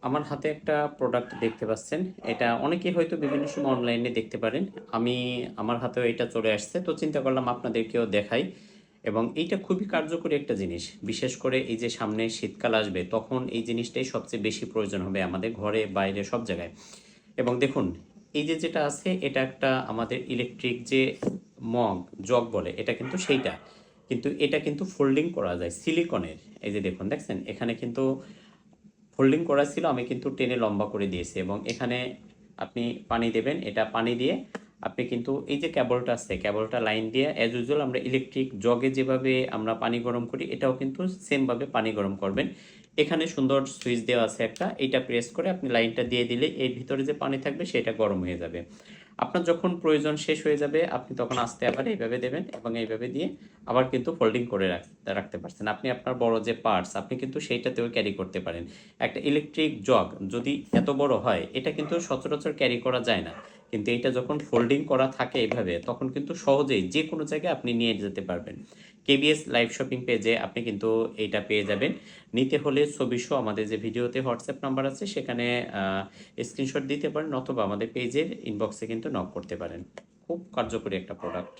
আমার হাতে একটা প্রোডাক্ট দেখতে পাচ্ছেন। এটা অনেকেই হয়তো বিভিন্ন সময় অনলাইনে দেখতে পারেন। আমার হাতেও এটা চলে আসছে। তো চিন্তা করলাম আপনাদেরকেও দেখাই। এবং এইটা খুবই কার্যকরী একটা জিনিস। বিশেষ করে এই যে সামনে শীতকাল আসবে তখন এই জিনিসটাই সবচেয়ে বেশি প্রয়োজন হবে আমাদের ঘরে, বাইরে সব জায়গায়। এবং দেখুন, এই যে যেটা আছে এটা একটা আমাদের ইলেকট্রিক যে মগ, জগ বলে এটা কিন্তু সেইটা। কিন্তু এটা কিন্তু ফোল্ডিং করা যায় সিলিকনের। এই যে দেখুন, দেখছেন এখানে কিন্তু ফোল্ডিং করা ছিল, আমি কিন্তু টেনে লম্বা করে দিয়েছি। এবং এখানে আপনি পানি দেবেন, এটা পানি দিয়ে আপনি কিন্তু এই যে কেবলটা আছে কেবলটা লাইন দিয়ে অ্যাজ ইউজুয়াল আমরা ইলেকট্রিক জগে যেভাবে আমরা পানি গরম করি এটাও কিন্তু সেমভাবে পানি গরম করবেন। এখানে সুন্দর সুইচ দেওয়া আছে একটা, এইটা প্রেস করে আপনি লাইনটা দিয়ে দিলে এর ভিতরে যে পানি থাকবে সেটা গরম হয়ে যাবে। আপনার যখন প্রয়োজন শেষ হয়ে যাবে আপনি তখন আস্তে আবার এইভাবে দেবেন এবং এইভাবে দিয়ে আবার কিন্তু ফোল্ডিং করে রাখতে পারছেন। আপনি আপনার বড় যে পার্টস আপনি কিন্তু সেইটাতেও ক্যারি করতে পারেন। একটা ইলেকট্রিক জগ যদি এত বড় হয় এটা কিন্তু সচরাচর ক্যারি করা যায় না। কিন্তু এটা যখন ফোল্ডিং করা থাকে এইভাবে তখন কিন্তু সহজেই যে কোনো জায়গায় আপনি নিয়ে যেতে পারবেন। কেবিএস লাইভ শপিং পেজে আপনি কিন্তু এইটা পেয়ে যাবেন। নিতে হলে ছবিসহ আমাদের যে ভিডিওতে হোয়াটসঅ্যাপ নাম্বার আছে সেখানে স্ক্রিনশট দিতে পারেন, অথবা আমাদের পেজের ইনবক্সে কিন্তু নক করতে পারেন। খুব কার্যকরী একটা প্রোডাক্ট।